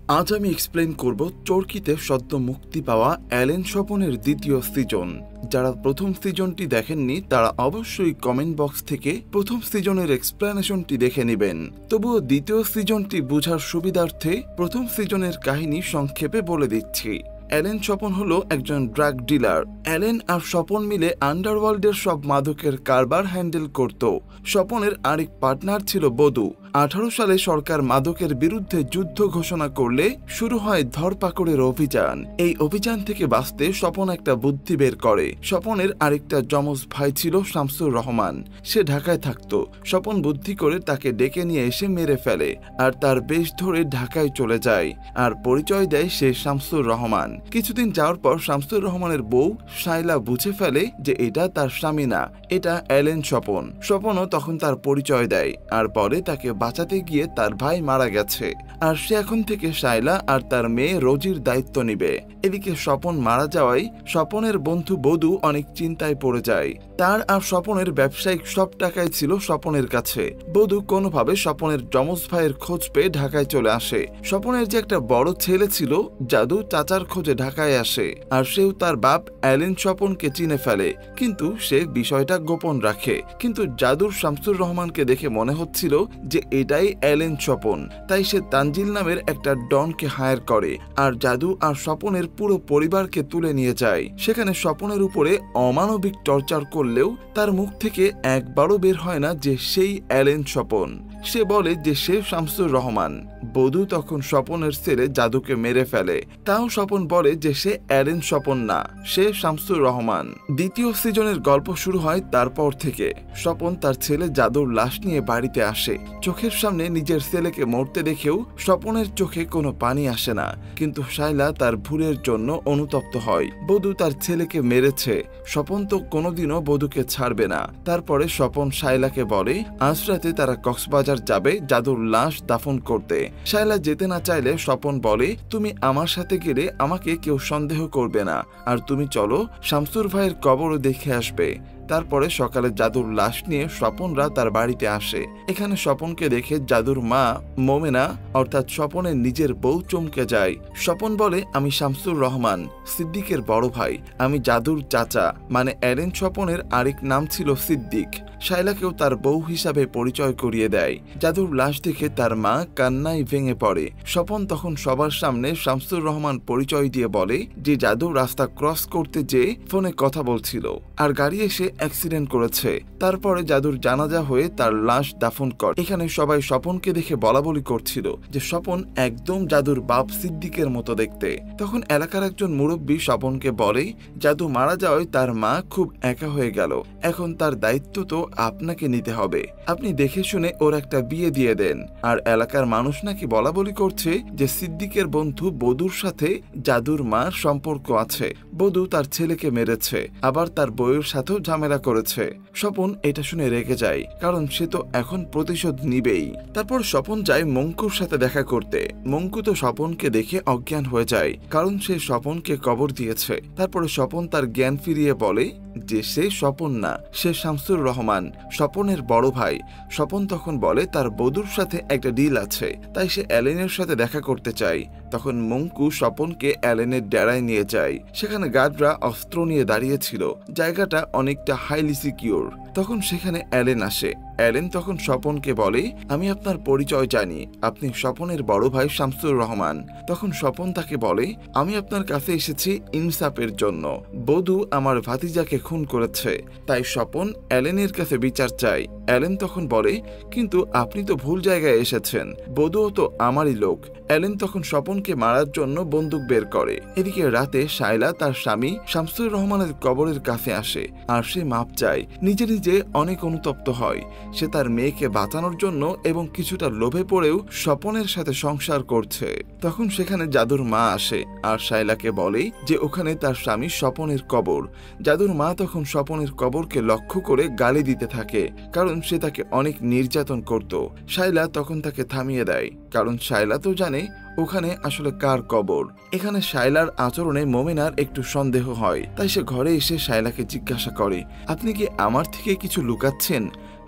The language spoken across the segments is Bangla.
আজ আমি এক্সপ্লেইন করব চরকিতে সদ্য মুক্তি পাওয়া অ্যালেন স্বপনের দ্বিতীয় সিজন। যারা প্রথম সিজনটি দেখেননি তারা অবশ্যই কমেন্ট বক্স থেকে প্রথম সিজনের এক্সপ্লেনেশনটি দেখে নেবেন। তবুও দ্বিতীয় সিজনটি বোঝার সুবিধার্থে প্রথম সিজনের কাহিনী সংক্ষেপে বলে দিচ্ছি। অ্যালেন স্বপন হলো একজন ড্রাগ ডিলার। অ্যালেন আর স্বপন মিলে আন্ডারওয়ার্ল্ডের সব মাদকের কারবার হ্যান্ডেল করত। স্বপনের আরেক পার্টনার ছিল বধূ। 18 সালে সরকার মাদকের বিরুদ্ধে যুদ্ধ ঘোষণা করলে শুরু হয় ধরপাকড়ের অভিযান। এই অভিযান থেকে বাঁচতে স্বপন একটা বুদ্ধি বের করে। স্বপনের আরেকটা যমজ ভাই ছিল শামসুর রহমান। সে ঢাকায় থাকত। স্বপন বুদ্ধি করে তাকে ডেকে নিয়ে এসে মেরে ফেলে আর তার বেশ ধরে ঢাকায় চলে যায় আর পরিচয় দেয় সে শামসুর রহমান। কিছুদিন যাওয়ার পর শামসুর রহমানের বউ শাইলা বুঝে ফেলে যে এটা তার স্বামী না, এটা অ্যালেন স্বপন। স্বপনও তখন তার পরিচয় দেয় আর পরে তাকে বাঁচাতে গিয়ে তার ভাই মারা গেছে আর সে এখন থেকে শাইলা আর তার মেয়ে রোজির দায়িত্ব নিবে। এদিকে স্বপন মারা যাওয়ায় স্বপনের বন্ধু বধূ অনেক চিন্তায় পড়ে যায়। তার আর স্বপনের ব্যবসায়িক সব টাকাই ছিল স্বপনের কাছে। বধূ কোনোভাবে স্বপনের যমজ ভাইয়ের খোঁজ পেয়ে ঢাকায় চলে আসে। স্বপনের যে একটা বড় ছেলে ছিল জাদু চাচার খোঁজে ঢাকায় আসে আর সেও তার বাপ অ্যালেন স্বপনকে চিনে ফেলে, কিন্তু সে বিষয়টা গোপন রাখে। কিন্তু জাদুর শামসুর রহমানকে দেখে মনে হচ্ছিল যে এটাই অ্যালেন স্বপন, তাই সে তানজিল নামের একটা ডনকে হায়ার করে আর জাদু আর স্বপনের পুরো পরিবারকে তুলে নিয়ে যায়। সেখানে স্বপনের উপরে অমানবিক টর্চার করলেও তার মুখ থেকে একবারও বের হয় না যে সেই অ্যালেন স্বপন। সে বলে যে সে শামসুর রহমান। বধূ তখন স্বপনের ছেলে জাদুকে মেরে ফেলে, তাও স্বপন বলে যে সে অ্যালেন স্বপন না, সে শামসুর রহমান। দ্বিতীয় সিজনের গল্প শুরু হয় তারপর থেকে। স্বপন তার ছেলে জাদুর লাশ নিয়ে বাড়িতে আসে। চোখের সামনে নিজের ছেলেকে মরতে দেখেও স্বপনের চোখে কোনো পানি আসে না, কিন্তু শাইলা তার ভুলের জন্য অনুতপ্ত হয়। বধূ তার ছেলেকে মেরেছে, স্বপন তো কোনোদিনও বধূকে ছাড়বে না। তারপরে স্বপন শাইলাকে বলে আজ রাতে তারা কক্সবাজার যাবে জাদুর লাশ দাফন করতে। শাইলা যেতে না চাইলে স্বপন বলে তুমি আমার সাথে গেলে আমাকে কেউ সন্দেহ করবে না, আর তুমি চলো শামসুর ভাইয়ের কবরও দেখে আসবে। তারপরে সকালে জাদুর লাশ নিয়ে স্বপনরা তার বাড়িতে আসে। এখানে স্বপনকে দেখে জাদুর মা মোমেনা অর্থাৎ স্বপনের নিজের বউ চমকে যায়। স্বপন বলে আমি শামসুর রহমান, সিদ্দিকের বড় ভাই। আমি জাদুর চাচা, মানে অ্যালেন স্বপনের আরেক নাম ছিল সিদ্দিক। শাইলাকেও তার বউ হিসাবে পরিচয় করিয়ে দেয়। জাদুর লাশ দেখে তার মা কান্নায় ভেঙে পড়ে। স্বপন তখন সবার সামনে শামসুর রহমান পরিচয় দিয়ে বলে যে জাদু রাস্তা ক্রস করতে যেয়ে ফোনে কথা বলছিল আর গাড়ি এসে অ্যাক্সিডেন্ট করেছে। তারপরে জাদুর জানাজা হয়ে তার লাশ দাফন করে। এখানে সবাই স্বপনকে দেখে বলাবলি করছিল যে স্বপন একদম জাদুর বাপ সিদ্দিকের মতো দেখতে। তখন এলাকার একজন মুরব্বী স্বপনকে বলে জাদু মারা যাওয়ায় তার মা খুব একা হয়ে গেল, এখন তার দায়িত্ব তো আপনাকে নিতে হবে। আপনি দেখে শুনে ওর একটা বিয়ে দিয়ে দেন। আর এলাকার মানুষ নাকি বলাবলি করছে যে সিদ্দিকের বন্ধু বধূর সাথে জাদুর মার সম্পর্ক আছে। বধূ তার ছেলেকে মেরেছে, আবার তার বউয়ের সাথেও ঝামেলা করেছে। স্বপন এটা শুনে রেগে যায়, কারণ সে তো এখন প্রতিশোধ নিবেই। তারপর স্বপন যায় মঙ্কুর সাথে দেখা করতে। মঙ্কু তো স্বপনকে দেখে অজ্ঞান হয়ে যায়, কারণ সে স্বপনকে কবর দিয়েছে। তারপরে স্বপন তার জ্ঞান ফিরিয়ে বলে যে সে স্বপন না, সে শামসুর রহমান, স্বপনের বড় ভাই। স্বপন তখন বলে তার বধূর সাথে একটা ডিল আছে, তাই সে অ্যালেনের সাথে দেখা করতে চায়। তখন মঙ্কু স্বপনকে অ্যালেনের ডেরায় নিয়ে যায়। সেখানে গার্ডরা অস্ত্র নিয়ে দাঁড়িয়েছিল। জায়গাটা অনেকটা হাইলি সিকিউর। তখন সেখানে অ্যালেন আসে। অ্যালেন তখন স্বপনকে বলে আমি আপনার পরিচয় জানি, আপনি স্বপনের বড় ভাই শামসুর রহমান। তখন স্বপন তাকে বলে আমি আপনার কাছে এসেছি ইনসাফের জন্য। বধূ আমার ভাতিজাকে খুন করেছে, তাই স্বপন অ্যালেনের কাছে বিচার চাই। অ্যালেন তখন বলে কিন্তু আপনি তো ভুল জায়গায় এসেছেন, বধূও তো আমারই লোক। অ্যালেন তখন স্বপনকে মারার জন্য বন্দুক বের করে। এদিকে রাতে শাইলা তার স্বামী শামসুর রহমানের কবরের কাছে আসে আর সে মাপ চায়। নিজে নিজে অনেক অনুতপ্ত হয়। সে তার মেয়েকে বাঁচানোর জন্য এবং কিছুটা লোভে পড়েও স্বপনের সাথে সংসার করছে। তখন সেখানে জাদুর মা আসে আর শাইলাকে বলে যে ওখানে তার স্বামী স্বপনের কবর। জাদুর মা তখন স্বপনের কবরকে লক্ষ্য করে গালি দিতে থাকে, কারণ সে তাকে অনেক নির্যাতন করত। শাইলা তখন তাকে থামিয়ে দেয়, কারণ শাইলা তো জানে ওখানে আসলে কার কবর। এখানে শাইলার আচরণে মোমেনার একটু সন্দেহ হয়, তাই সে ঘরে এসে শাইলাকে জিজ্ঞাসা করে আপনি কি আমার থেকে কিছু লুকাচ্ছেন?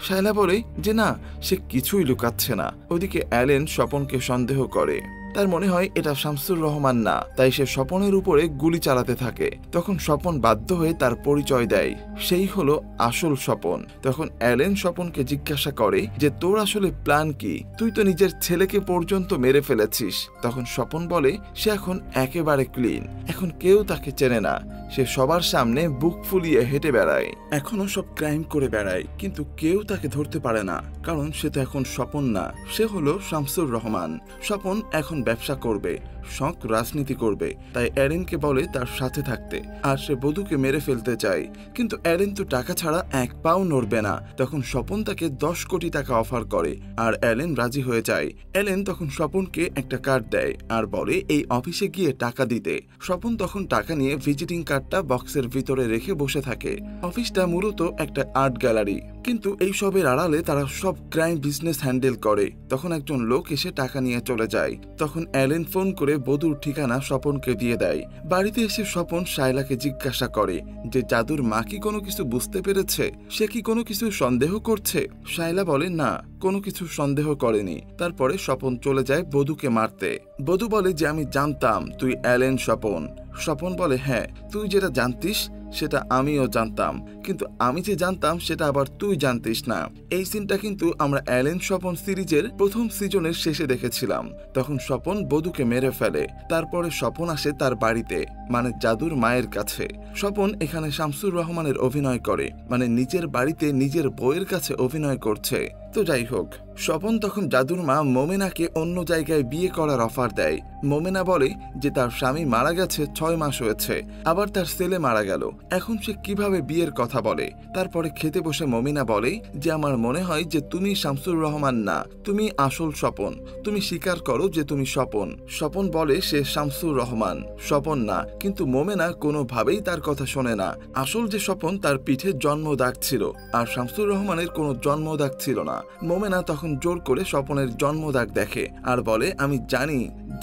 শায়লা বলে যে না, সে কিছুই লুকাচ্ছে না। ওদিকে অ্যালেন স্বপনকে সন্দেহ করে। তার মনে হয় এটা শামসুর রহমান না, তাই সে স্বপনের উপরে গুলি চালাতে থাকে। তখন স্বপন বাধ্য হয়ে তার পরিচয় দেয়, সেই হলো আসল স্বপন। তখন অ্যালেন স্বপনকে জিজ্ঞাসা করে যে তোর আসলে প্ল্যান কি, তুই তো নিজের ছেলেকে পর্যন্ত মেরে ফেলেছিস। তখন স্বপন বলে সে এখন একেবারে ক্লিন, এখন কেউ তাকে চেনে না, সে সবার সামনে বুক ফুলিয়ে হেঁটে বেড়ায়, এখনো সব ক্রাইম করে বেড়ায়, কিন্তু কেউ তাকে ধরতে পারে না, কারণ সে তো এখন স্বপন না, সে হলো শামসুর রহমান। স্বপন এখন ব্যবসা করবে, শখ রাজনীতি করবে, তাই অ্যালেনকে বলে তার সাথে থাকতে, আর সে বধূকে মেরে ফেলতে চায়। কিন্তু অ্যালেন তো টাকা ছাড়া এক পাও নড়বে না। তখন স্বপন তাকে 10 কোটি টাকা অফার করে, আর অ্যালেন রাজি হয়ে যায়। অ্যালেন তখন স্বপনকে একটা কার্ড দেয় আর বলে এই অফিসে গিয়ে টাকা দিতে। স্বপন তখন টাকা নিয়ে ভিজিটিং কার্ডটা বক্সের ভিতরে রেখে বসে থাকে। অফিসটা মূলত একটা আর্ট গ্যালারি, কিন্তু এই সবের আড়ালে তারা সব ক্রাইম বিজনেস হ্যান্ডেল করে। তখন একজন লোক এসে টাকা নিয়ে চলে যায়। তখন অ্যালেন ফোন করে বধূর ঠিকানা স্বপনকে দিয়ে দেয়। বাড়িতে এসে স্বপন শায়লাকে জিজ্ঞাসা করে যে জাদুর মা কি কোনো কিছু বুঝতে পেরেছে, সে কি কোনো কিছু সন্দেহ করছে। শায়লা বলে না, কোনো কিছু সন্দেহ করেনি। তারপরে স্বপন চলে যায় বধূকে মারতে। বধূ বলে যে আমি জানতাম তুই অ্যালেন স্বপন। স্বপন বলে হ্যাঁ, তুই যেটা জানতিস সেটা আমিও জানতাম, কিন্তু আমি যে জানতাম সেটা আবার তুই জানতিস না। এই সিনটা কিন্তু আমরা অ্যালেন স্বপন সিরিজের প্রথম সিজনের শেষে দেখেছিলাম। তখন স্বপন বধূকে মেরে ফেলে। তারপরে স্বপন আসে তার বাড়িতে, মানে জাদুর মায়ের কাছে। স্বপন এখানে শামসুর রহমানের অভিনয় করে, মানে নিজের বাড়িতে নিজের বউয়ের কাছে অভিনয় করছে। তো যাই হোক, স্বপন তখন জাদুর মা মোমেনাকে অন্য জায়গায় বিয়ে করার অফার দেয়। মোমেনা বলে যে তার স্বামী মারা গেছে 6 মাস হয়েছে, আবার তার ছেলে মারা গেল, এখন সে কিভাবে বিয়ের কথা বলে। তারপরে খেতে বসে মোমেনা বলে যে আমার মনে হয় যে তুমি শামসুর রহমান না, তুমি আসল স্বপন, তুমি স্বীকার করো যে তুমি স্বপন। স্বপন বলে সে শামসুর রহমান, স্বপন না, কিন্তু মোমেনা কোনোভাবেই তার কথা শোনে না। আসল যে স্বপন তার পিঠে জন্মদাগ ছিল, আর শামসুর রহমানের কোনো জন্মদাগ ছিল না। মোমেনা তখন জোর করে স্বপনের জন্মদাগ দেখে আর বলে আমি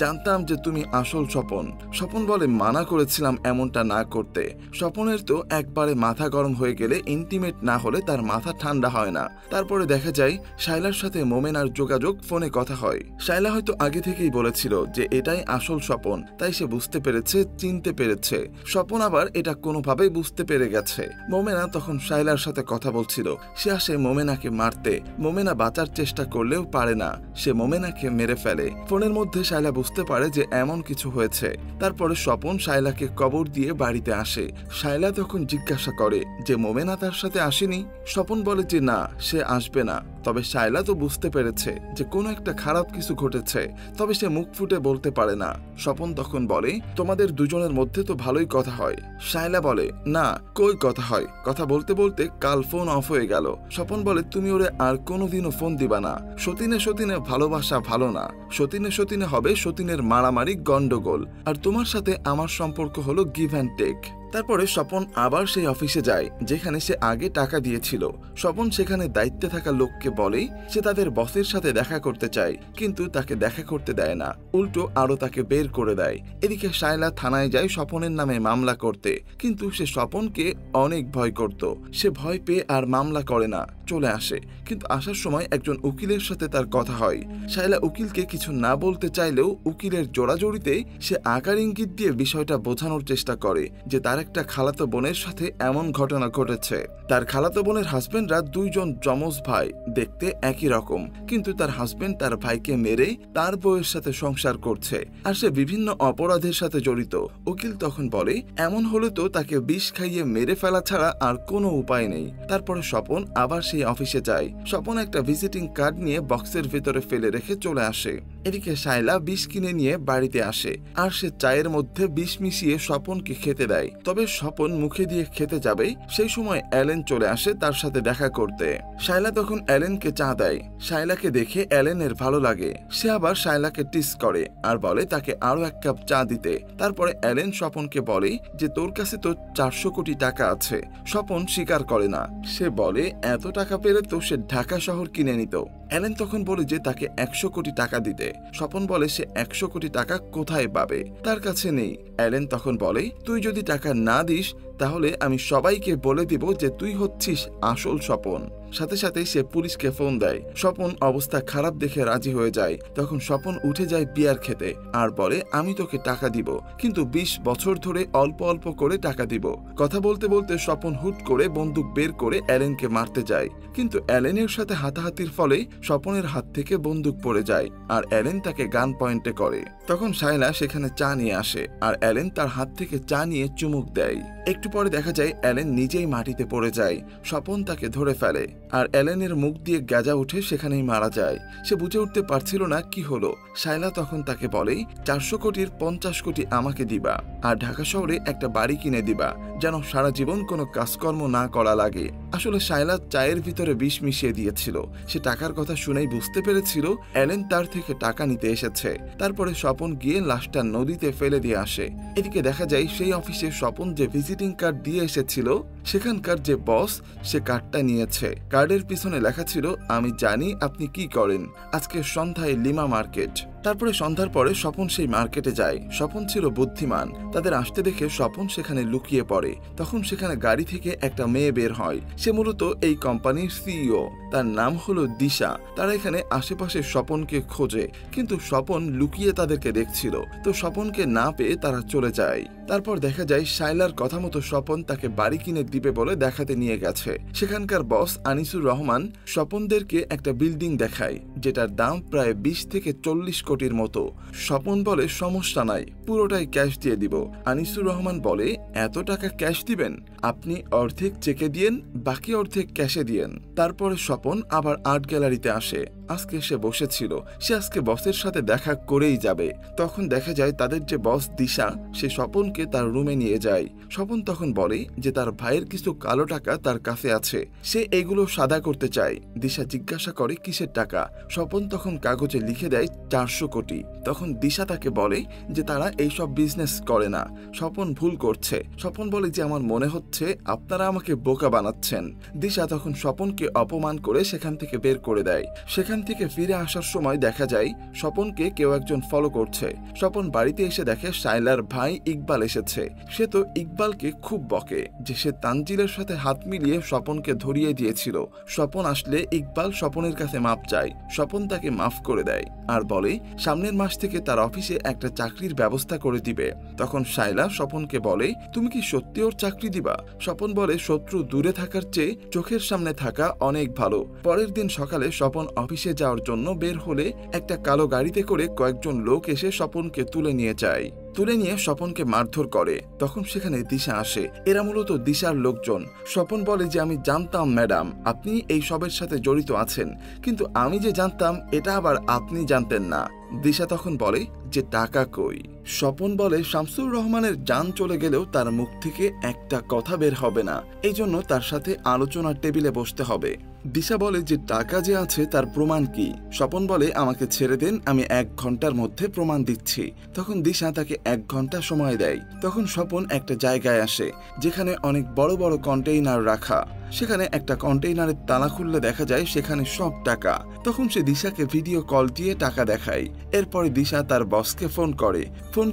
জানতাম যে তুমি আসল স্বপন। স্বপন বলে মানা করেছিলাম এমনটা না করতে। স্বপনের তো একবারে মাথা গরম হয়ে গেলে ইন্টিমেট না হলে তার মাথা ঠান্ডা হয় না। তারপরে দেখা যায় শায়লার সাথে মোমেনার যোগাযোগ, ফোনে কথা হয়। শায়লা হয়তো আগে থেকেই বলেছিল যে এটাই আসল স্বপন, তাই সে বুঝতে পেরেছে, চিনতে পেরেছে। স্বপন আবার এটা কোনোভাবেই বুঝতে পেরে গেছে। মোমেনা তখন শায়লার সাথে কথা বলছিল, সে আসে মোমেনাকে মারতে। মোমেনা বাঁচার চেষ্টা করলেও পারে না, সে মোমেনাকে মেরে ফেলে। ফোনের মধ্যে শায়লা বুঝতে পারে যে এমন কিছু হয়েছে। তারপরে স্বপন শায়লাকে কবর দিয়ে বাড়িতে আসে। শায়লা তখন জিজ্ঞাসা করে যে মোমেনা তার সাথে আসেনি। স্বপন বলে যে না, সে আসবে না। তবে শায়লা তো বুঝতে পেরেছে যে কোনো একটা খারাপ কিছু ঘটেছে, তবে সে মুখ ফুটে বলতে পারে না। স্বপন তখন বলে তোমাদের দুজনের মধ্যে তো ভালোই কথা হয়। শায়লা বলে না, কই কথা হয়, কথা বলতে বলতে কাল ফোন অফ হয়ে গেল। স্বপন বলে তুমি ওরে আর কোনোদিনও ফোন দিবা না। সতীনে সতীনে ভালোবাসা ভালো না, সতীনে সতীনে হবে সতীনের মারামারি, গন্ডগোল, আর তোমার সাথে আমার সম্পর্ক হলো গিভ অ্যান্ড টেক। তারপরে স্বপন আবার সেই অফিসে যায় যেখানে সে আগে টাকা দিয়েছিল। স্বপন সেখানে দায়িত্বে থাকা লোককে বলে সে তাদের বসের সাথে দেখা করতে চায়, কিন্তু তাকে দেখা করতে দেয় না, উল্টো আরো তাকে বের করে দেয়। এদিকে শায়লা থানায় যায় স্বপনের নামে মামলা করতে, কিন্তু সে স্বপনকে অনেক ভয় করত। সে ভয় পেয়ে আর মামলা করে না, চলে আসে। কিন্তু আসার সময় একজন উকিলের সাথে তার কথা হয়। শায়লা উকিলকে কিছু না বলতে চাইলেও উকিলের জোড়াজড়িতে সে আকার ইঙ্গিত দিয়ে বিষয়টা বোঝানোর চেষ্টা করে যে তার একটা খালাতো বোনের সাথে এমন ঘটনা ঘটেছে। তার খালাতো বোনের হাজবেন্ডরা দুইজন যমজ ভাই, দেখতে একই রকম, কিন্তু তার হাজবেন্ড তার ভাইকে মেরে তার বউয়ের সাথে সংসার করছে, আর সে বিভিন্ন অপরাধের সাথে জড়িত। উকিল তখন বলে এমন হলে তো তাকে বিষ খাইয়ে মেরে ফেলা ছাড়া আর কোনো উপায় নেই। তারপরে স্বপন আবার সেই অফিসে যায়। স্বপন একটা ভিজিটিং কার্ড নিয়ে বক্সের ভিতরে ফেলে রেখে চলে আসে। এদিকে শায়লা বিষ কিনে নিয়ে বাড়িতে আসে, আর সে চায়ের মধ্যে বিষ মিশিয়ে স্বপনকে খেতে দেয়। তবে স্বপন মুখে দিয়ে খেতে যাবে, সেই সময় অ্যালেন চলে আসে তার সাথে দেখা করতে। শায়লা তখন অ্যালেনকে চা দেয়। শায়লাকে দেখে অ্যালেনের ভালো লাগে, সে আবার শায়লাকে টিস করে আর বলে তাকে আরো 1 কাপ চা দিতে। তারপরে অ্যালেন স্বপনকে বলে যে তোর কাছে তো 400 কোটি টাকা আছে। স্বপন স্বীকার করে না, সে বলে এত টাকা পেলে তো সে ঢাকা শহর কিনে নিত। অ্যালেন তখন বলে যে তাকে 100 কোটি টাকা দিতে। স্বপন বলে সে 100 কোটি টাকা কোথায় পাবে, তার কাছে নেই। অ্যালেন তখন বলে তুই যদি টাকা না দিস তাহলে আমি সবাইকে বলে দিব যে তুই হচ্ছিস আসল স্বপন। সাথে সাথেই সে পুলিশকে ফোন দেয়। স্বপন অবস্থা খারাপ দেখে রাজি হয়ে যায়। তখন স্বপন উঠে যায় বিয়ার খেতে আর বলে, আমি তোকে টাকা দিব, কিন্তু 20 বছর ধরে অল্প অল্প করে টাকা দিব। কথা বলতে বলতে স্বপন হুট করে বন্দুক বের করে অ্যালেনকে মারতে যায়, কিন্তু অ্যালেনের সাথে হাতাহাতির ফলে স্বপনের হাত থেকে বন্দুক পড়ে যায় আর অ্যালেন তাকে গান পয়েন্টে করে। তখন শায়লা সেখানে চা নিয়ে আসে আর অ্যালেন তার হাত থেকে চা নিয়ে চুমুক দেয়। একটু পরে দেখা যায় অ্যালেন নিজেই মাটিতে পড়ে যায়। স্বপন তাকে ধরে ফেলে আর অ্যালেনের মুখ দিয়ে গাঁজা উঠে সেখানেই মারা যায়। সে বুঝে উঠতে পারছিল না কি হলো। শায়লা তখন তাকে বলে, 400 কোটির 50 কোটি আমাকে দিবা আর ঢাকা শহরে একটা বাড়ি কিনে দিবা, যেন সারা জীবন কোনো কাজকর্ম না করা লাগে। আসলে শায়লা চায়ের ভিতরে বিষ মিশিয়ে দিয়েছিল। সে টাকার কথা শুনেই বুঝতে পেরেছিল অ্যালেন তার থেকে টাকা নিতে এসেছে। তারপরে স্বপন গিয়ে লাশটা নদীতে ফেলে দিয়ে আসে। এদিকে দেখা যায় সেই অফিসে স্বপন যে ভিজিটিং কার্ড দিয়ে এসেছিল সেখানকার যে বস সে কার্ডটা নিয়েছে। কার্ডের পিছনে লেখা ছিল, আমি জানি আপনি কি করেন, আজকে সন্ধ্যায় লিমা মার্কেট। তারপরে সন্ধ্যার পরে স্বপন সেই মার্কেটে যায়। স্বপন ছিল বুদ্ধিমান, তাদের আসতে দেখে স্বপন সেখানে লুকিয়ে পড়ে। তখন সেখানে গাড়ি থেকে একটা মেয়ে বের হয়। সে মূলত এই কোম্পানির সিইও, তার নাম হলো দিশা। তারা এখানে আশেপাশে স্বপনকে খোঁজে, কিন্তু স্বপন লুকিয়ে তাদেরকে দেখছিল। তো স্বপনকে না পেয়ে তারা চলে যায়। তারপর দেখা যায় শায়লার কথা মতো স্বপন তাকে বাড়ি কিনে দিবে বলে দেখাতে নিয়ে গেছে। সেখানকার বস আনিসুর রহমান স্বপনদেরকে একটা বিল্ডিং দেখায় যেটার দাম প্রায় 20 থেকে 40 কোটির মতো। স্বপন বলে, সমস্যা নাই, পুরোটাই ক্যাশ দিয়ে দিব। আনিসুর রহমান বলে, এত টাকা ক্যাশ দিবেন? আপনি অর্ধেক চেকে দিয়েন, বাকি অর্ধেক ক্যাশে দিয়েন। তারপরে স্বপন আবার আর্ট গ্যালারিতে আসে। আজকে সে বসেছিল, সে আজকে বসের সাথে দেখা করেই যাবে। তখন দেখা যায় তাদের যে বস দিশা সে স্বপনকে তার রুমে নিয়ে যায়। স্বপন তখন বলে যে তার ভাইয়ের কিছু কালো টাকা তার কাছে আছে, সে এগুলো সাদা করতে চায়। দিশা জিজ্ঞাসা করে কিসের টাকা। স্বপন তখন কাগজে লিখে দেয় 400 কোটি। তখন দিশা তাকে বলে যে তারা এইসব বিজনেস করে না, স্বপন ভুল করছে। স্বপন বলে যে আমার মনে হচ্ছে আপনারা আমাকে বোকা বানাচ্ছেন। দিশা তখন স্বপনকে অপমান করে সেখান থেকে বের করে দেয়। সেখান থেকে ফিরে আসার সময় দেখা যায় স্বপনকে কেউ একজন ফলো করছে। স্বপন বাড়িতে এসে দেখে শায়লার ভাই ইকবাল এসেছে। সে তো ইকবালকে খুব বকে যে সে তানজিলের সাথে হাত মিলিয়ে স্বপনকে ধরিয়ে দিয়েছিল। স্বপন আসলে ইকবাল স্বপনের কাছে মাপ চায়। স্বপন তাকে মাফ করে দেয় আর বলে সামনের মাস থেকে তার অফিসে একটা চাকরির ব্যবস্থা করে দিবে। তখন শায়লা স্বপনকে বলে, তুমি কি সত্যি ওর চাকরি দিবা? স্বপন বলে, শত্রু দূরে থাকার চেয়ে চোখের সামনে থাকা অনেক ভালো। পরের দিন সকালে স্বপন অফিসে যাওয়ার জন্য বের হলে একটা কালো গাড়িতে করে কয়েকজন লোক এসে স্বপনকে তুলে নিয়ে যায়। তুলে নিয়ে স্বপনকে মারধর করে। তখন সেখানে দিশা আসে। এরা মূলত দিশার লোকজন। স্বপন বলে যে আমি জানতাম ম্যাডাম আপনি এই সবের সাথে জড়িত আছেন, কিন্তু আমি যে জানতাম এটা আবার আপনি জানতেন না। দিশা তখন বলে যে টাকা কই? স্বপন বলে শামসুর রহমানের জান চলে গেলেও তার মুখ থেকে একটা কথা বের হবে না, এই জন্য তার সাথে আলোচনার টেবিলে বসতে হবে। দিশা বলে যে টাকা যে আছে তার প্রমাণ কি? স্বপন বলে আমাকে ছেড়ে দেন, আমি 1 ঘন্টার মধ্যে প্রমাণ দিচ্ছি। তখন দিশা তাকে 1 ঘন্টা সময় দেয়। তখন স্বপন একটা জায়গায় আসে যেখানে অনেক বড় বড় কন্টেইনার রাখা। সেখানে একটা কন্টেইনারের তালা খুললে দেখা যায় সেখানে সব টাকা। তখন সে দিশাকে ভিডিও কল দিয়ে টাকা দেখায়। এরপরে দিশা তার বসকে ফোন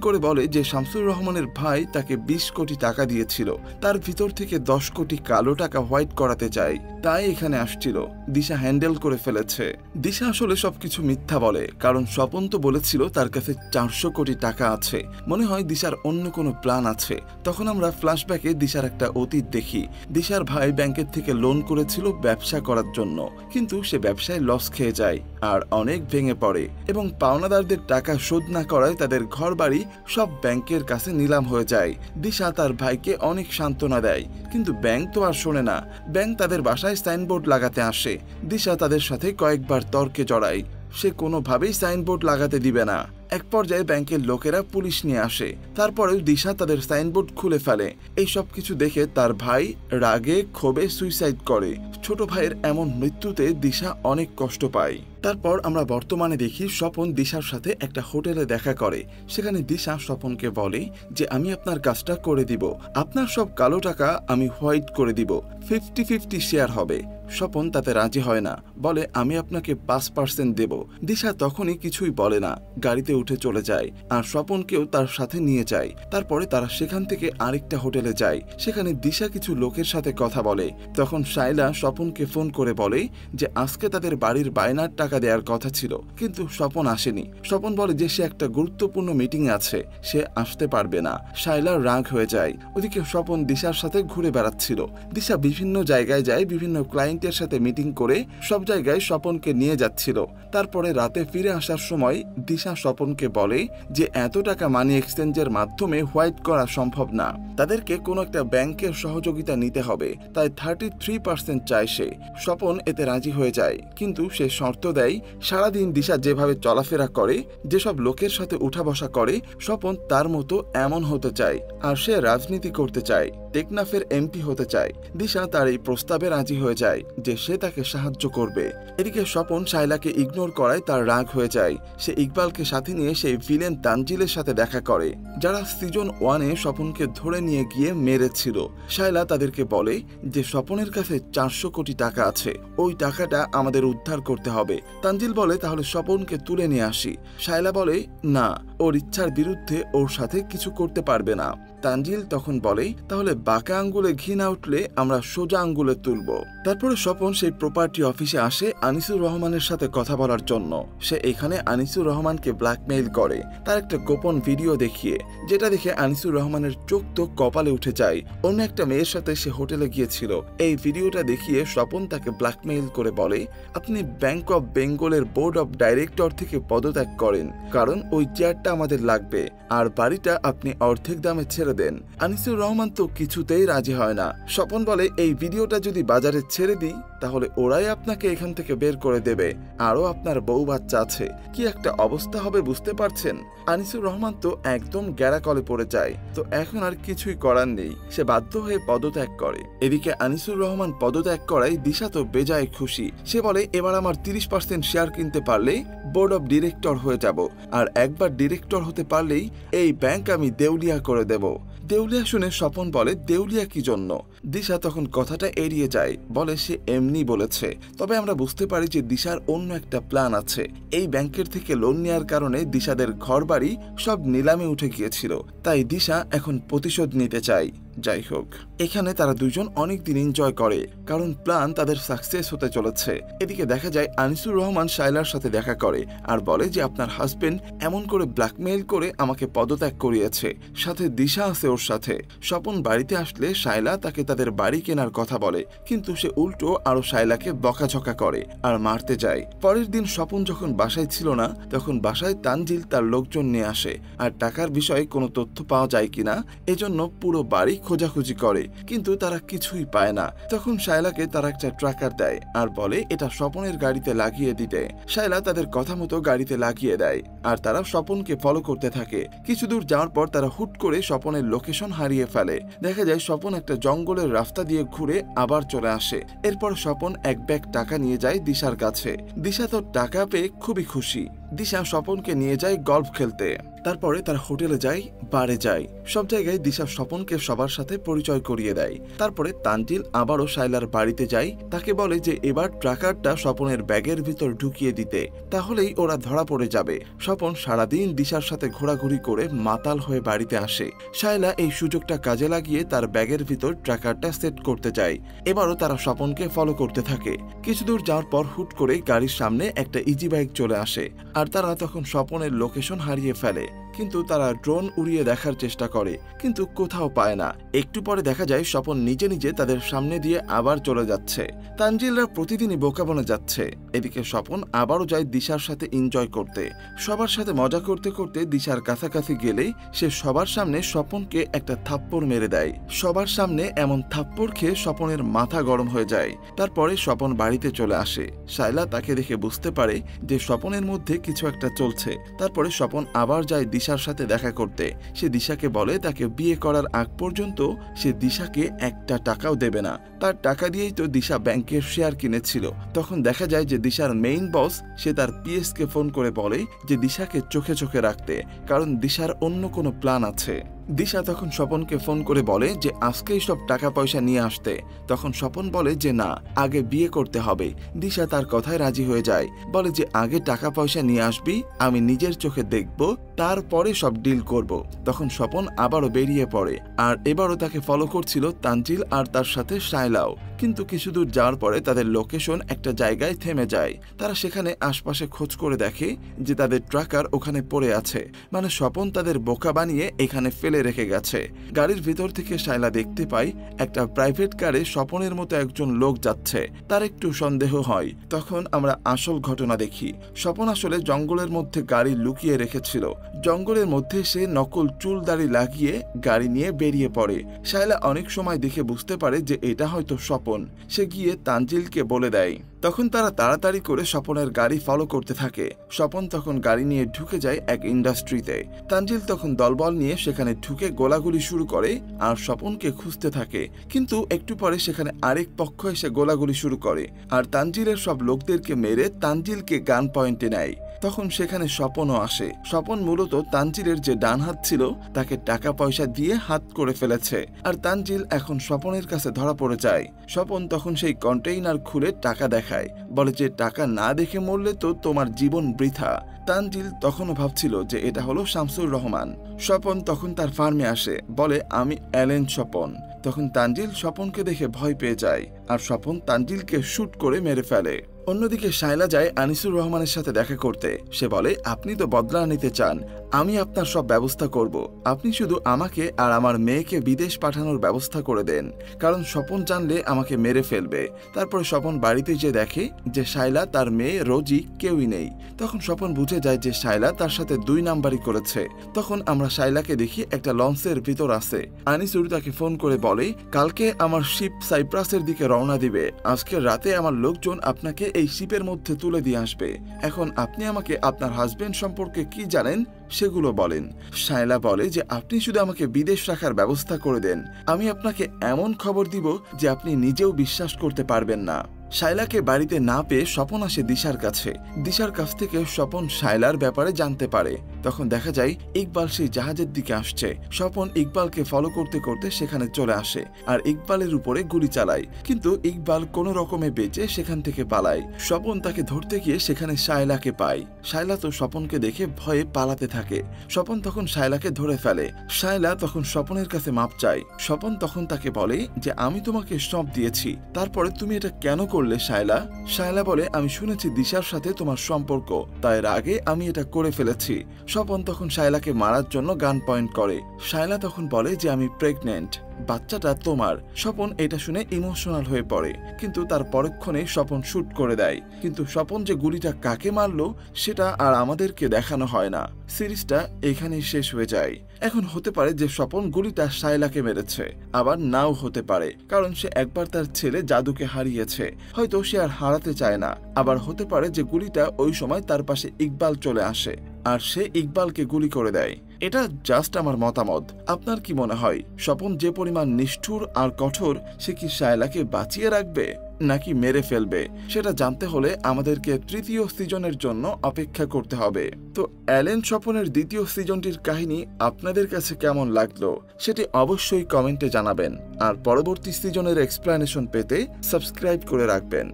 করে বলে যে শামসুর রহমানের ভাই তাকে 20 কোটি টাকা দিয়েছিল, তার ভিতর থেকে 10 কোটি কালো টাকা হোয়াইট করাতে চায়, তাই এখানে আসছিল। দিশা হ্যান্ডেল করে ফেলেছে। দিশা আসলে সবকিছু মিথ্যা বলে, কারণ স্বপন তো বলেছিল তার কাছে 400 কোটি টাকা আছে। মনে হয় দিশার অন্য কোনো প্ল্যান আছে। তখন আমরা ফ্ল্যাশব্যাকে দিশার একটা অতীত দেখি। দিশার ভাই ব্যাংকের থেকে লোন করেছিল ব্যবসা করার জন্য, কিন্তু সে ব্যবসায় লস খেয়ে যায় আর অনেক ভেঙে পড়ে এবং পাওনাদারদের টাকা শোধ না করায় তাদের ঘর বাড়ি সব ব্যাংকের কাছে নিলাম হয়ে যায়। দিশা তার ভাইকে অনেক সান্ত্বনা দেয়, কিন্তু ব্যাংক তো আর শোনে না। ব্যাংক তাদের বাসায় সাইনবোর্ড লাগাতে আসে। দিশা তাদের সাথে কয়েকবার তর্কে জড়ায়, সে কোনোভাবেই সাইনবোর্ড লাগাতে দিবে না। এক পর্যায়ে ব্যাংকের লোকেরা পুলিশ নিয়ে আসে। তারপরেও দিশা তাদের সাইনবোর্ড খুলে ফেলে। এই সব কিছু দেখে তার ভাই রাগে ক্ষোভে সুইসাইড করে। ছোট ভাইয়ের এমন মৃত্যুতে দিশা অনেক কষ্ট পায়। তারপর আমরা বর্তমানে দেখি স্বপন দিশার সাথে একটা হোটেলে দেখা করে। সেখানে দিশা স্বপনকে বলে যে আমি আপনার কাজটা করে দিব, আপনার সব কালো টাকা আমি হোয়াইট করে দিব, 50-50 শেয়ার হবে। স্বপন তাতে রাজি হয় না, বলে আমি আপনাকে 5% দেব। দিশা তখনই কিছুই বলে না, গাড়িতে উঠে চলে যায় আর স্বপনকেও তার সাথে নিয়ে যায়। তারপরে তারা সেখান থেকে আরেকটা হোটেলে যায়। সেখানে দিশা কিছু লোকের সাথে কথা বলে। তখন শায়লা স্বপনকে ফোন করে বলে যে আজকে তাদের বাড়ির বায়নার টাকা দেওয়ার কথা ছিল, কিন্তু স্বপন আসেনি। স্বপন বলে যে সে একটা গুরুত্বপূর্ণ মিটিং আছে, সে আসতে পারবে না। শায়লার রাগ হয়ে যায়। ওদিকে স্বপন দিশার সাথে ঘুরে বেড়াচ্ছিল। দিশা বিভিন্ন জায়গায় যায়, বিভিন্ন ক্লায়েন্টের সাথে মিটিং করে সব জায়গায় স্বপনকে নিয়ে যাচ্ছিল। তারপরে রাতে ফিরে আসার সময় দিশা স্বপনকে বলে যে এত টাকা মানি এক্সচেঞ্জের মাধ্যমে হোয়াইট করা সম্ভব না, তাদেরকে কোনো একটা ব্যাংকের সহযোগিতা নিতে হবে, তাই 33% চায় সে। স্বপন এতে রাজি হয়ে যায়, কিন্তু সে শর্ত দেয় সারাদিন দিশা যেভাবে চলাফেরা করে, যেসব লোকের সাথে উঠা বসা করে, স্বপন তার মতো এমন হতে চায় আর সে রাজনীতি করতে চায়, টেকনাফের এমপি হতে চায়। দিশা তার এই প্রস্তাবে রাজি হয়ে যায় যে সে তাকে সাহায্য করবে। এদিকে স্বপন শায়লাকে ইগনোর করায় তার রাগ হয়ে যায়। সে ইকবালকে সাথে নিয়ে সেই ভিলেন তানজিলের সাথে দেখা করে, যারা সিজন 1-এ স্বপনকে ধরে নিয়ে গিয়ে মেরেছিল। শায়লা তাদেরকে বলে যে স্বপনের কাছে 400 কোটি টাকা আছে, ওই টাকাটা আমাদের উদ্ধার করতে হবে। তানজিল বলে তাহলে স্বপনকে তুলে নিয়ে আসি। শায়লা বলে না, ওর ইচ্ছার বিরুদ্ধে ওর সাথে কিছু করতে পারবে না। তানজিল তখন বলে তাহলে বাঁকা আঙ্গুলে ঘি না উঠলে আমরা সোজা আঙ্গুলে তুলব। তারপরে স্বপন সেই প্রপার্টি অফিসে আসে আনিসুর রহমানের সাথে কথা বলার জন্য। সে এখানে আনিসুর রহমানকে ব্ল্যাকমেইল করে তার একটা গোপন ভিডিও দেখিয়ে, যেটা দেখে আনিসুর রহমানের চোখ তো কপালে উঠে যায়। অন্য একটা মেয়ের সাথে সে হোটেলে গিয়েছিল। এই ভিডিওটা দেখিয়ে স্বপন তাকে ব্ল্যাকমেইল করে বলে আপনি ব্যাংক অফ বেঙ্গলের বোর্ড অফ ডাইরেক্টর থেকে পদত্যাগ করেন, কারণ ওই চেয়ারটা আমাদের লাগবে, আর বাড়িটা আপনি অর্ধেক দামে ছেড়ে দেন। আনিসুর রহমান তো কিছুতেই রাজি হয় না। স্বপন বলে এই ভিডিওটা যদি বাজারে ছেড়ে দিই তাহলে ওরাই আপনাকে এখান থেকে বের করে দেবে, আরো আপনার বউ বাচ্চা আছে, কি একটা অবস্থা হবে বুঝতে পারছেন। আনিসুর রহমান তো একদম গ্যারাকলে পড়ে যায়। তো এখন আর কিছুই করার নেই, সে বাধ্য হয়ে পদত্যাগ করে। এদিকে আনিসুর রহমান পদত্যাগ করায় দিশা তো বেজায় খুশি। সে বলে এবার আমার 30% শেয়ার কিনতে পারলেই বোর্ড অফ ডিরেক্টর হয়ে যাব, আর একবার ডিরেক্টর হতে পারলেই এই ব্যাংক আমি দেউলিয়া করে দেব। দেউলিয়া শুনে স্বপন বলে দেউলিয়া কি জন্য? দিশা তখন কথাটা এড়িয়ে যায়, বলে সে এমনি বলেছে। তবে আমরা বুঝতে পারি যে দিশার অন্য একটা প্ল্যান আছে। এই ব্যাংকের থেকে লোন নেওয়ার কারণে দিশাদের ঘরবাড়ি সব নিলামে উঠে গিয়েছিল, তাই দিশা এখন প্রতিশোধ নিতে চায়। যাই হোক, এখানে তারা দুজন অনেকদিন এনজয় করে, কারণ প্ল্যান তাদের সাকসেস হতে চলেছে। এদিকে দেখা যায় আনিসুর রহমান শায়লার সাথে দেখা করে আর বলে যে আপনার হাজবেন্ড এমন করে ব্ল্যাকমেইল করে আমাকে পদত্যাগ করিয়েছে, সাথে দিশা আছে ওর সাথে। স্বপন বাড়িতে আসলে শায়লা তাকে তাদের বাড়ি কেনার কথা বলে, কিন্তু সে উল্টো আরো শায়লাকে বকাঝকা করে আর মারতে যায়। পরের দিন স্বপন যখন বাসায় ছিল না, তখন বাসায় তানজিল তার লোকজন নিয়ে আসে আর টাকার বিষয়ে কোনো তথ্য পাওয়া যায় কিনা এজন্য পুরো বাড়ি খোঁজাখুঁজি করে, কিন্তু তারা কিছুই পায় না। তখন শায়লাকে তারা একটা ট্র্যাকার দেয় আর বলে এটা স্বপনের গাড়িতে লাগিয়ে দিতে। শায়লা তাদের কথা মতো গাড়িতে লাগিয়ে দেয় আর তারা স্বপনকে ফলো করতে থাকে। কিছু দূর যাওয়ার পর তারা হুট করে স্বপনের লোকেশন হারিয়ে ফেলে। দেখা যায় স্বপন একটা জঙ্গলের রাস্তা দিয়ে ঘুরে আবার চলে আসে। এরপর স্বপন এক ব্যাগ টাকা নিয়ে যায় দিশার কাছে। দিশা তো টাকা পেয়ে খুবই খুশি। দিশা স্বপনকে নিয়ে যায় গল্ফ খেলতে। তারপরে তার হোটেলে যায়, বারে যায়, সব জায়গায় দিশা স্বপনকে সবার সাথে পরিচয় করিয়ে দেয়। তারপরে তানজিল আবারও শায়লার বাড়িতে যায়, তাকে বলে যে এবার ট্রাকারটা স্বপনের ব্যাগের ভিতর ঢুকিয়ে দিতে, তাহলেই ওরা ধরা পড়ে যাবে। স্বপন সারাদিন দিশার সাথে ঘোরাঘুরি করে মাতাল হয়ে বাড়িতে আসে। শায়লা এই সুযোগটা কাজে লাগিয়ে তার ব্যাগের ভিতর ট্রাকারটা সেট করতে যায়। এবারও তারা স্বপনকে ফলো করতে থাকে। কিছু দূর যাওয়ার পর হুট করে গাড়ির সামনে একটা ইজি বাইক চলে আসে আর তারা তখন স্বপনের লোকেশন হারিয়ে ফেলে। কিন্তু তারা ড্রোন উড়িয়ে দেখার চেষ্টা করে, কিন্তু কোথাও পায় না। একটু পরে দেখা যায় স্বপন নিজে নিজে তাদের সামনে দিয়ে আবার চলে যাচ্ছে। তানজিলরা প্রতিদিনই বোকা বনে যাচ্ছে। এদিকে স্বপন আবারও যায় দিশার সাথে এনজয় করতে। সবার সাথে মজা করতে করতে দিশার কাছাকাছি গেলেই সে সবার সামনে স্বপনকে একটা থাপ্পড় মেরে দেয়। সবার সামনে এমন থাপ্পড় খেয়ে স্বপনের মাথা গরম হয়ে যায়। তারপরে স্বপন বাড়িতে চলে আসে। শায়লা তাকে দেখে বুঝতে পারে যে স্বপনের মধ্যে কিছু একটা চলছে। তারপরে স্বপন আবার যায় দিশার সাথে দেখা করতে। সে দিশাকে বলে তাকে বিয়ে করার আগ পর্যন্ত সে দিশাকে একটা টাকাও দেবে না। তার টাকা দিয়েই তো দিশা ব্যাংকের শেয়ার কিনেছিল। তখন দেখা যায় যে দিশার মেইন বস সে তার পিএসকে ফোন করে বলে যে দিশাকে চোখে চোখে রাখতে, কারণ দিশার অন্য কোনো প্ল্যান আছে। দিশা তখন স্বপনকে ফোন করে বলে যে আজকেই সব টাকা পয়সা নিয়ে আসতে। তখন স্বপন বলে যে না, আগে বিয়ে করতে হবে। দিশা তার কথায় রাজি হয়ে যায়, বলে যে আগে টাকা পয়সা নিয়ে আসবি, আমি নিজের চোখে দেখব, তারপরে সব ডিল করব। তখন স্বপন আবারও বেরিয়ে পড়ে, আর এবারও তাকে ফলো করছিল তানজিল আর তার সাথে শায়লাও। কিন্তু কিছু দূর যাওয়ার পরে তাদের লোকেশন একটা জায়গায় থেমে যায়। তারা সেখানে আশপাশে খোঁজ করে দেখে যে তাদের ট্রাকার ওখানে পড়ে আছে, মানে স্বপন তাদের বোকা বানিয়ে এখানে ফেলে রেখে গেছে। গাড়ির ভিতর থেকে শায়লা দেখতে পায় একটা প্রাইভেট কারে স্বপনের মতো একজন লোক যাচ্ছে। তার একটু সন্দেহ হয়। তখন আমরা আসল ঘটনা দেখি। স্বপন আসলে জঙ্গলের মধ্যে গাড়ি লুকিয়ে রেখেছিল। জঙ্গলের মধ্যে সে নকল চুল দাড়ি লাগিয়ে গাড়ি নিয়ে বেরিয়ে পড়ে। শায়লা অনেক সময় দেখে বুঝতে পারে যে এটা হয়তো স্বপন। সে গিয়ে তানজিলকে বলে দেয়। তখন তারা তাড়াতাড়ি করে স্বপনের গাড়ি ফলো করতে থাকে। স্বপন তখন গাড়ি নিয়ে ঢুকে যায় এক ইন্ডাস্ট্রিতে। তানজিল তখন দলবল নিয়ে সেখানে ঢুকে গোলাগুলি শুরু করে আর স্বপনকে খুঁজতে থাকে। কিন্তু একটু পরে সেখানে আরেক পক্ষ এসে গোলাগুলি শুরু করে আর তানজিলের সব লোকদেরকে মেরে তানজিলকে গান পয়েন্টে নেয়। তখন সেখানে স্বপনও আসে। স্বপন মূলত তানজিলের যে ডান হাত ছিল তাকে টাকা পয়সা দিয়ে হাত করে ফেলেছে, আর তানজিল এখন স্বপনের কাছে ধরা পড়ে যায়। স্বপন তখন সেই কন্টেইনার খুলে টাকা দেখায়, বলে যে টাকা না দেখে মরলে তো তোমার জীবন বৃথা। তানজিল তখনও ভাবছিল যে এটা হলো শামসুর রহমান। স্বপন তখন তার ফার্মে আসে, বলে আমি অ্যালেন স্বপন। তখন তানজিল স্বপনকে দেখে ভয় পেয়ে যায় আর স্বপন তানজিলকে শুট করে মেরে ফেলে। অন্যদিকে শায়লা যায় আনিসুর রহমানের সাথে দেখা করতে। সে বলে আপনি তো বদলা নিতে চান, আমি আপনার সব ব্যবস্থা করব। আপনি শুধু আমাকে আর আমার মেয়েকে বিদেশ পাঠানোর ব্যবস্থা করে দেন, কারণ স্বপন জানলে আমাকে মেরে ফেলবে। তারপরে স্বপন বাড়িতে যেয়ে দেখে যে শায়লা, তার মেয়ে, রোজি কেউই নেই। তখন স্বপন বুঝে যায় যে শায়লা তার সাথে 2 নাম্বারই করেছে। তখন আমরা শায়লাকে দেখি একটা লঞ্চের ভিতর আছে। আনিসুর তাকে ফোন করে বলে কালকে আমার শিপ সাইপ্রাসের দিকে রওনা দিবে। আজকে রাতে আমার লোকজন আপনাকে এই শিপের মধ্যে তুলে দিয়ে আসবে। এখন আপনি আমাকে আপনার হাজবেন্ড সম্পর্কে কি জানেন সেগুলো বলেন। শায়লা বলে যে আপনি শুধু আমাকে বিদেশ রাখার ব্যবস্থা করে দেন, আমি আপনাকে এমন খবর দিব যে আপনি নিজেও বিশ্বাস করতে পারবেন না। শায়লাকে বাড়িতে না পেয়ে স্বপন আসে দিশার কাছে। দিশার কাছ থেকে স্বপন শায়লার ব্যাপারে জানতে পারে। তখন দেখা যায় ইকবাল সেই জাহাজের দিকে আসছে। স্বপন ইকবালকে ফলো করতে করতে সেখানে চলে আসে আর ইকবালের উপরে গুলি চালায়, কিন্তু ইকবাল কোনো রকমে বেঁচে সেখান থেকে পালায়। স্বপন তাকে ধরতে গিয়ে সেখানে শায়লাকে পায়। শায়লা তো স্বপনকে দেখে ভয়ে পালাতে থাকে। স্বপন তখন শায়লাকে ধরে ফেলে। শায়লা তখন স্বপনের কাছে মাপ চায়। স্বপন তখন তাকে বলে যে আমি তোমাকে সব দিয়েছি, তারপরে তুমি এটা কেন করলে শায়লা? শায়লা বলে আমি শুনেছি দিশার সাথে তোমার সম্পর্ক, তাই আগে আমি এটা করে ফেলেছি। স্বপন তখন শায়লাকে মারার জন্য গান পয়েন্ট করে। শায়লা তখন বলে যে আমি প্রেগনেন্ট, বাচ্চাটা তোমার। স্বপন এটা শুনে ইমোশনাল হয়ে পড়ে, কিন্তু তার পরক্ষণে স্বপন শুট করে দেয়। কিন্তু স্বপন যে গুলিটা কাকে মারলো সেটা আর আমাদেরকে দেখানো হয় না। সিরিজটা এখানেই শেষ হয়ে যায়। এখন হতে পারে যে স্বপন গুলিটা শায়লাকে মেরেছে, আবার নাও হতে পারে, কারণ সে একবার তার ছেলে জাদুকে হারিয়েছে, হয়তো সে আর হারাতে চায় না। আবার হতে পারে যে গুলিটা ওই সময় তার পাশে ইকবাল চলে আসে আর সে ইকবালকে গুলি করে দেয়। এটা জাস্ট আমার মতামত। আপনার কি মনে হয় স্বপন যে পরিমাণ নিষ্ঠুর আর কঠোর, সে কি শায়লাকে বাঁচিয়ে রাখবে নাকি মেরে ফেলবে? সেটা জানতে হলে আমাদেরকে 3য় সিজনের জন্য অপেক্ষা করতে হবে। তো অ্যালেন স্বপনের 2য় সিজনটির কাহিনী আপনাদের কাছে কেমন লাগলো সেটি অবশ্যই কমেন্টে জানাবেন, আর পরবর্তী সিজনের এক্সপ্লেনেশন পেতে সাবস্ক্রাইব করে রাখবেন।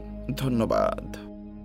ধন্যবাদ।